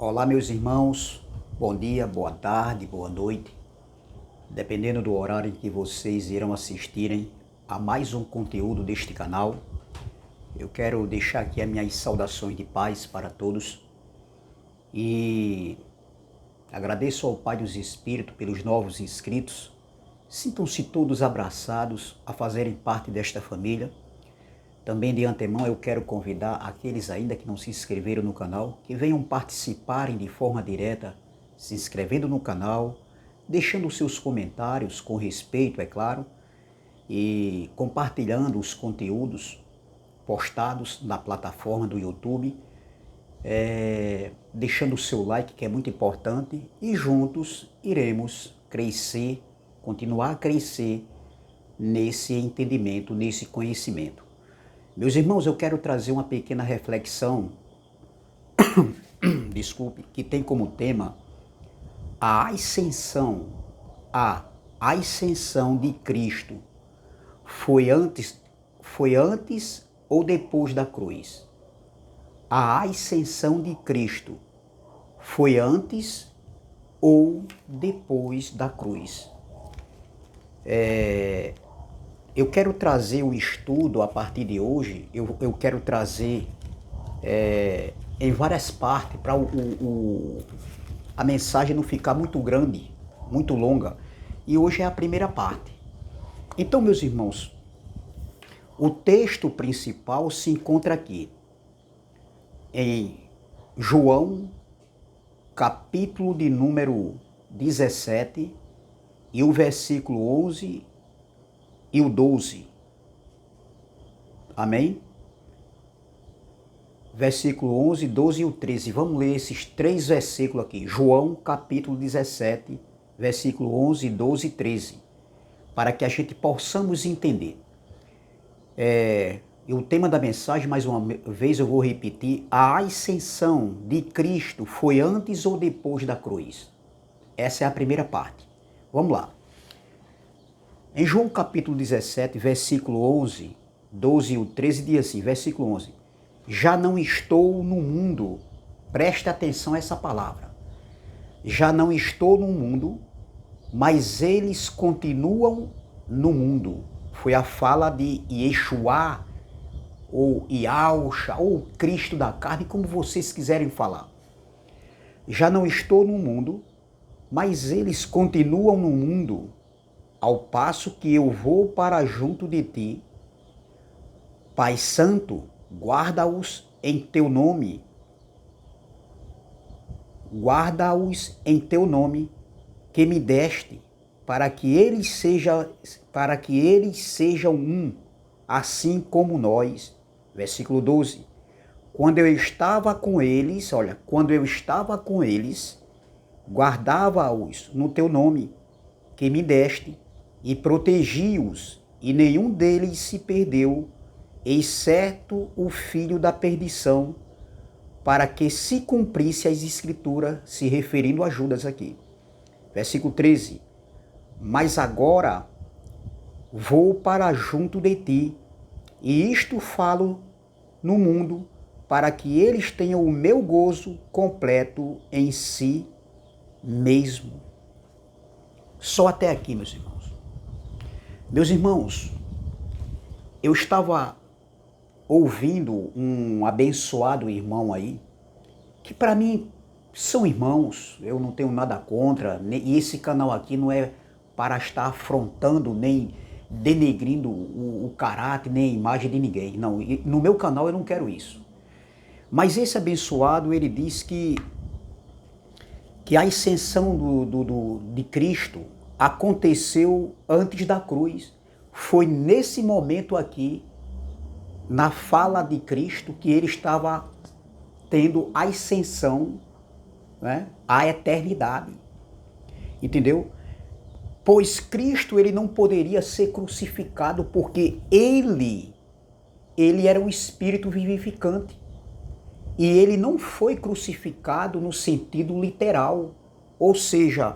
Olá, meus irmãos, bom dia, boa tarde, boa noite, dependendo do horário em que vocês irão assistirem a mais um conteúdo deste canal. Eu quero deixar aqui as minhas saudações de paz para todos e agradeço ao Pai dos Espíritos pelos novos inscritos. Sintam-se todos abraçados a fazerem parte desta família. Também de antemão eu quero convidar aqueles ainda que não se inscreveram no canal, que venham participarem de forma direta, se inscrevendo no canal, deixando seus comentários com respeito, é claro, e compartilhando os conteúdos postados na plataforma do YouTube, deixando o seu like, que é muito importante, e juntos iremos crescer, continuar a crescer nesse entendimento, nesse conhecimento. Meus irmãos, eu quero trazer uma pequena reflexão, que tem como tema a ascensão de Cristo. Foi antes ou depois da cruz? A ascensão de Cristo foi antes ou depois da cruz? Eu quero trazer o estudo a partir de hoje, eu quero trazer em várias partes para a mensagem não ficar muito grande, muito longa. E hoje é a primeira parte. Então, meus irmãos, o texto principal se encontra aqui, em João, capítulo de número 17, e o versículo 11 e o 12. Amém? Versículo 11, 12 e o 13. Vamos ler esses três versículos aqui. João, capítulo 17, versículo 11, 12 e 13. Para que a gente possamos entender. E o tema da mensagem, mais uma vez eu vou repetir. A ascensão de Cristo foi antes ou depois da cruz? Essa é a primeira parte. Vamos lá. Em João capítulo 17, versículo 11, 12 e 13, diz assim, versículo 11. Já não estou no mundo, preste atenção a essa palavra. Já não estou no mundo, mas eles continuam no mundo. Foi a fala de Yeshua, ou Yahusha, ou Cristo da carne, como vocês quiserem falar. Já não estou no mundo, mas eles continuam no mundo. Ao passo que eu vou para junto de ti, Pai Santo, guarda-os em teu nome. Guarda-os em teu nome que me deste, para que eles sejam um, assim como nós. Versículo 12. Quando eu estava com eles, guardava-os no teu nome que me deste, e protegi-os, e nenhum deles se perdeu, exceto o filho da perdição, para que se cumprisse as escrituras, se referindo a Judas aqui. Versículo 13. Mas agora vou para junto de ti, e isto falo no mundo, para que eles tenham o meu gozo completo em si mesmo. Só até aqui, meus irmãos. Meus irmãos, eu estava ouvindo um abençoado irmão aí, que para mim são irmãos, eu não tenho nada contra, e esse canal aqui não é para estar afrontando, nem denegrindo o caráter, nem a imagem de ninguém. Não, no meu canal eu não quero isso. Mas esse abençoado, ele diz que a ascensão de Cristo aconteceu antes da cruz. Foi nesse momento aqui, na fala de Cristo, que ele estava tendo a ascensão, né, à eternidade. Entendeu? Pois Cristo, ele não poderia ser crucificado porque ele era um espírito vivificante. E ele não foi crucificado no sentido literal. Ou seja,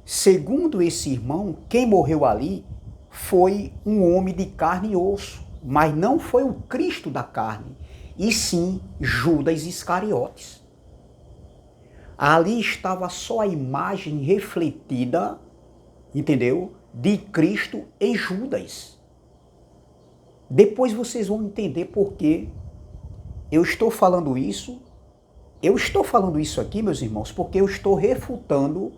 segundo esse irmão, quem morreu ali foi um homem de carne e osso, mas não foi o Cristo da carne, e sim Judas Iscariotes. Ali estava só a imagem refletida, entendeu? De Cristo em Judas. Depois vocês vão entender por que eu estou falando isso. Eu estou falando isso aqui, meus irmãos, porque eu estou refutando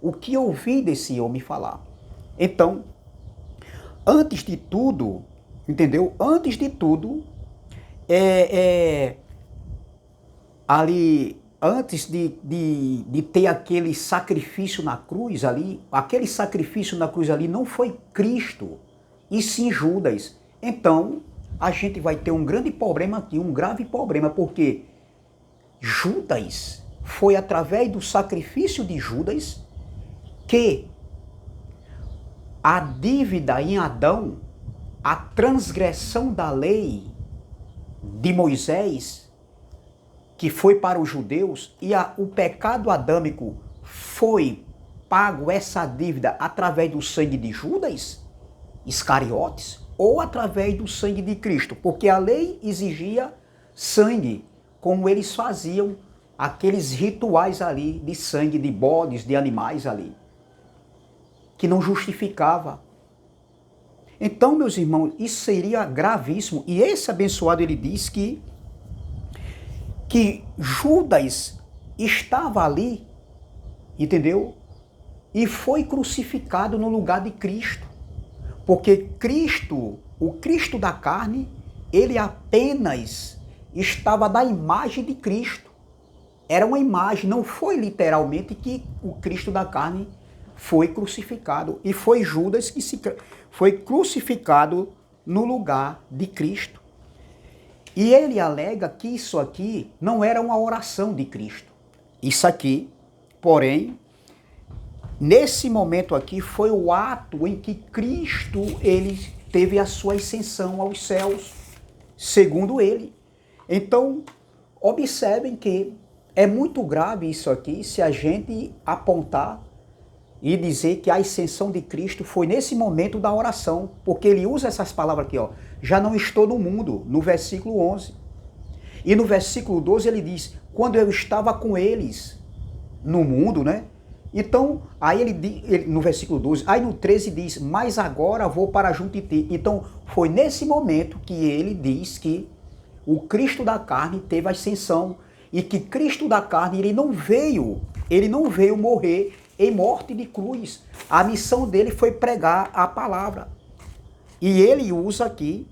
o que eu ouvi desse homem falar. Então, antes de tudo, entendeu? Antes de tudo, ali, antes de ter aquele sacrifício na cruz ali, aquele sacrifício na cruz ali não foi Cristo, e sim Judas. Então, a gente vai ter um grande problema aqui, um grave problema, porque Judas, foi através do sacrifício de Judas que a dívida em Adão, a transgressão da lei de Moisés, que foi para os judeus, e o pecado adâmico foi pago essa dívida através do sangue de Judas Iscariotes ou através do sangue de Cristo, porque a lei exigia sangue, como eles faziam aqueles rituais ali de sangue de bodes, de animais ali, que não justificava. Então, meus irmãos, isso seria gravíssimo. E esse abençoado, ele diz que Judas estava ali, entendeu? E foi crucificado no lugar de Cristo. Porque Cristo, o Cristo da carne, ele apenas estava da imagem de Cristo. Era uma imagem, não foi literalmente que o Cristo da carne foi crucificado. E foi Judas que foi crucificado no lugar de Cristo. E ele alega que isso aqui não era uma oração de Cristo. Isso aqui, porém, nesse momento aqui, foi o ato em que Cristo, ele teve a sua ascensão aos céus, segundo ele. Então, observem que é muito grave isso aqui se a gente apontar e dizer que a ascensão de Cristo foi nesse momento da oração, porque ele usa essas palavras aqui, ó, já não estou no mundo, no versículo 11. E no versículo 12 ele diz, quando eu estava com eles no mundo, né? Então, aí ele no versículo 12, aí no 13 diz, mas agora vou para junto de ti. Então, foi nesse momento que ele diz que o Cristo da carne teve ascensão e que Cristo da carne, ele não veio morrer em morte de cruz. A missão dele foi pregar a palavra. E ele usa aqui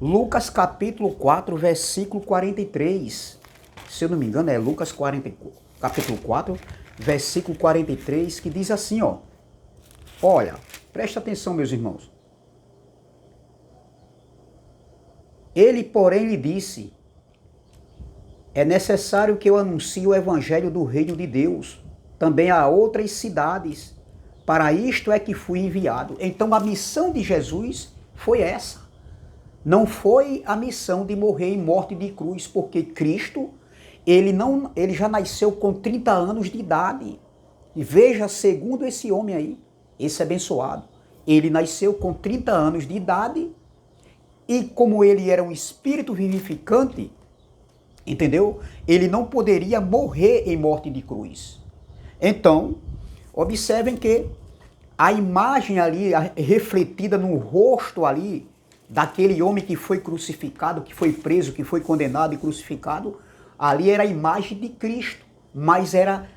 Lucas capítulo 4, versículo 43. Se eu não me engano, é Lucas capítulo 4, versículo 43, que diz assim, ó. Olha, presta atenção, meus irmãos. Ele, porém, lhe disse, é necessário que eu anuncie o evangelho do reino de Deus, também a outras cidades. Para isto é que fui enviado. Então a missão de Jesus foi essa. Não foi a missão de morrer em morte de cruz, porque Cristo, ele já nasceu com 30 anos de idade. E veja, segundo esse homem aí, esse abençoado, ele nasceu com 30 anos de idade e como ele era um espírito vivificante, entendeu? Ele não poderia morrer em morte de cruz. Então, observem que a imagem ali, refletida no rosto ali, daquele homem que foi crucificado, que foi preso, que foi condenado e crucificado, ali era a imagem de Cristo, mas era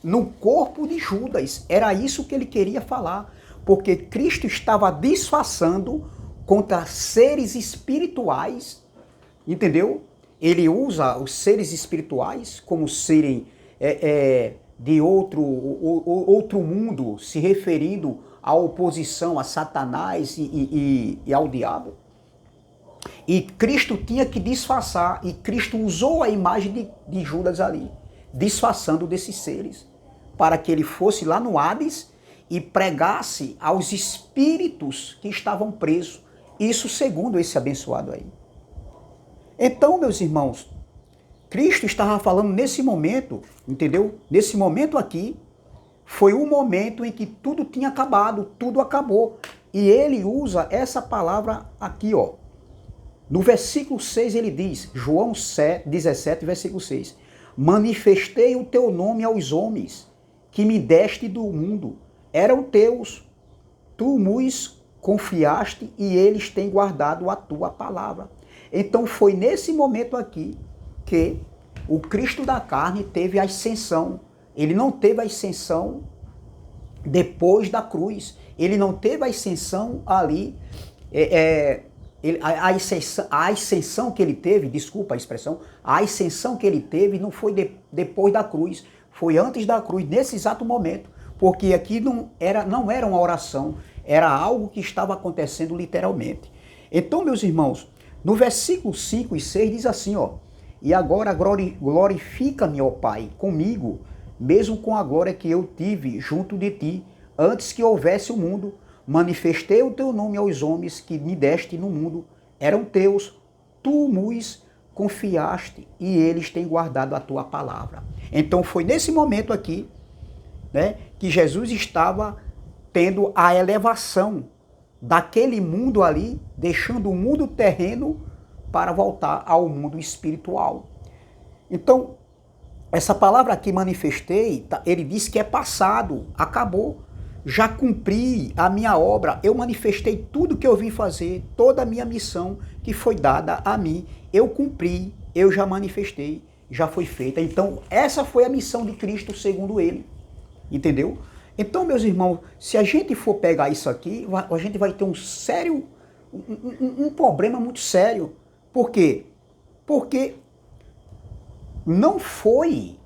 no corpo de Judas. Era isso que ele queria falar, porque Cristo estava disfarçando contra seres espirituais, entendeu? Ele usa os seres espirituais como serem de outro mundo, se referindo à oposição a Satanás e ao diabo. E Cristo tinha que disfarçar, e Cristo usou a imagem de Judas ali, disfarçando desses seres, para que ele fosse lá no Hades e pregasse aos espíritos que estavam presos. Isso segundo esse abençoado aí. Então, meus irmãos, Cristo estava falando nesse momento, entendeu? Nesse momento aqui, foi o momento em que tudo tinha acabado, tudo acabou. E ele usa essa palavra aqui, ó. No versículo 6 ele diz, João 17, versículo 6. manifestei o teu nome aos homens, que me deste do mundo. Eram teus, tu nos confiaste e eles têm guardado a tua palavra. Então foi nesse momento aqui que o Cristo da carne teve a ascensão. Ele não teve a ascensão depois da cruz. Ele não teve a ascensão ali, a ascensão que ele teve, desculpa a expressão, a ascensão que ele teve não foi depois da cruz, foi antes da cruz, nesse exato momento, porque aqui não era uma oração, era algo que estava acontecendo literalmente. Então, meus irmãos, no versículo 5 e 6 diz assim, ó, e agora glorifica-me, ó Pai, comigo, mesmo com a glória que eu tive junto de ti, antes que houvesse o mundo, manifestei o teu nome aos homens que me deste no mundo, eram teus, tu nos confiaste e eles têm guardado a tua palavra. Então foi nesse momento aqui, né, que Jesus estava tendo a elevação daquele mundo ali, deixando o mundo terreno para voltar ao mundo espiritual. Então, essa palavra aqui, manifestei, ele diz que é passado, acabou. Já cumpri a minha obra, eu manifestei tudo que eu vim fazer, toda a minha missão que foi dada a mim, eu cumpri, eu já manifestei, já foi feita. Então, essa foi a missão de Cristo segundo ele, entendeu? Então, meus irmãos, se a gente for pegar isso aqui, a gente vai ter um problema muito sério. Por quê? Porque não foi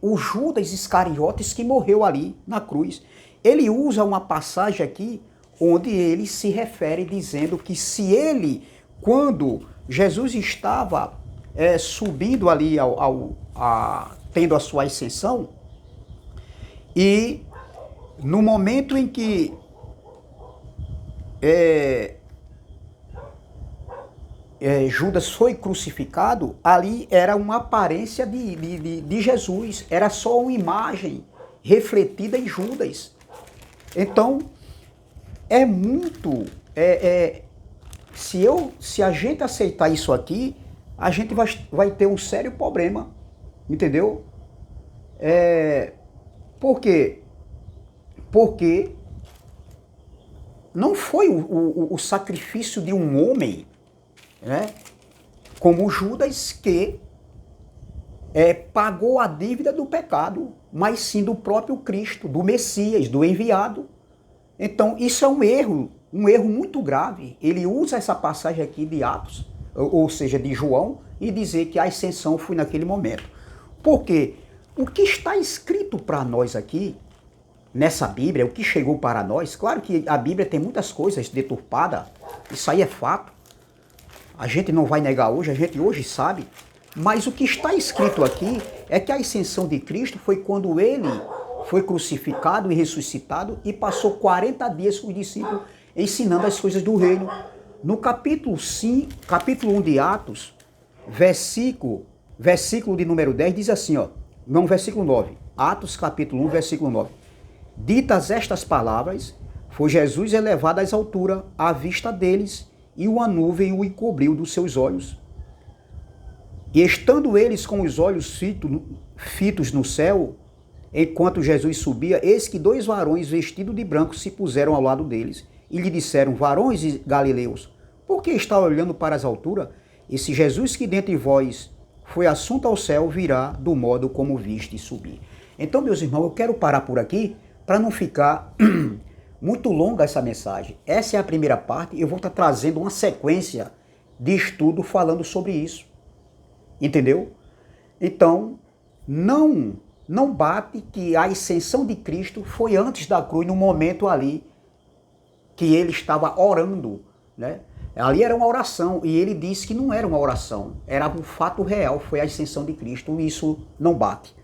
o Judas Iscariotes que morreu ali na cruz. Ele usa uma passagem aqui onde ele se refere dizendo que se ele, quando Jesus estava subindo ali, tendo a sua ascensão, e no momento em que Judas foi crucificado, ali era uma aparência de Jesus, era só uma imagem refletida em Judas. Então, é muito... se a gente aceitar isso aqui, a gente vai ter um sério problema, entendeu? Por quê? Porque não foi o sacrifício de um homem, né, como Judas, que pagou a dívida do pecado, mas sim do próprio Cristo, do Messias, do enviado. Então isso é um erro muito grave. Ele usa essa passagem aqui de Atos, ou seja, de João, e dizer que a ascensão foi naquele momento. Porque o que está escrito para nós aqui, nessa Bíblia, o que chegou para nós, claro que a Bíblia tem muitas coisas deturpadas, isso aí é fato. A gente não vai negar hoje, a gente hoje sabe, mas o que está escrito aqui é que a ascensão de Cristo foi quando ele foi crucificado e ressuscitado e passou 40 dias com os discípulos ensinando as coisas do reino. No capítulo 1 de Atos, versículo de número 10, diz assim, ó, não, versículo 9, Atos capítulo 1, versículo 9. Ditas estas palavras, foi Jesus elevado às alturas à vista deles, e uma nuvem o encobriu dos seus olhos. E estando eles com os olhos fitos no céu, enquanto Jesus subia, eis que 2 varões vestidos de branco se puseram ao lado deles, e lhe disseram, varões galileus, por que está olhando para as alturas? Esse Jesus que dentre vós foi assunto ao céu, virá do modo como viste subir. Então, meus irmãos, eu quero parar por aqui, para não ficar muito longa essa mensagem. Essa é a primeira parte, eu vou estar trazendo uma sequência de estudo falando sobre isso. Entendeu? Então, não bate que a ascensão de Cristo foi antes da cruz, no momento ali que ele estava orando, né? Ali era uma oração, e ele disse que não era uma oração, era um fato real, foi a ascensão de Cristo, e isso não bate.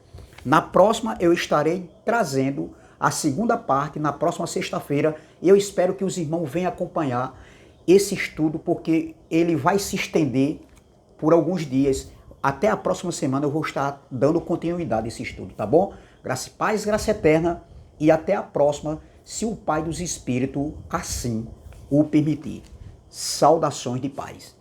Na próxima eu estarei trazendo a segunda parte, na próxima sexta-feira, e eu espero que os irmãos venham acompanhar esse estudo, porque ele vai se estender por alguns dias. Até a próxima semana eu vou estar dando continuidade a esse estudo, tá bom? Graça e paz, graça eterna, e até a próxima, se o Pai dos Espíritos assim o permitir. Saudações de paz.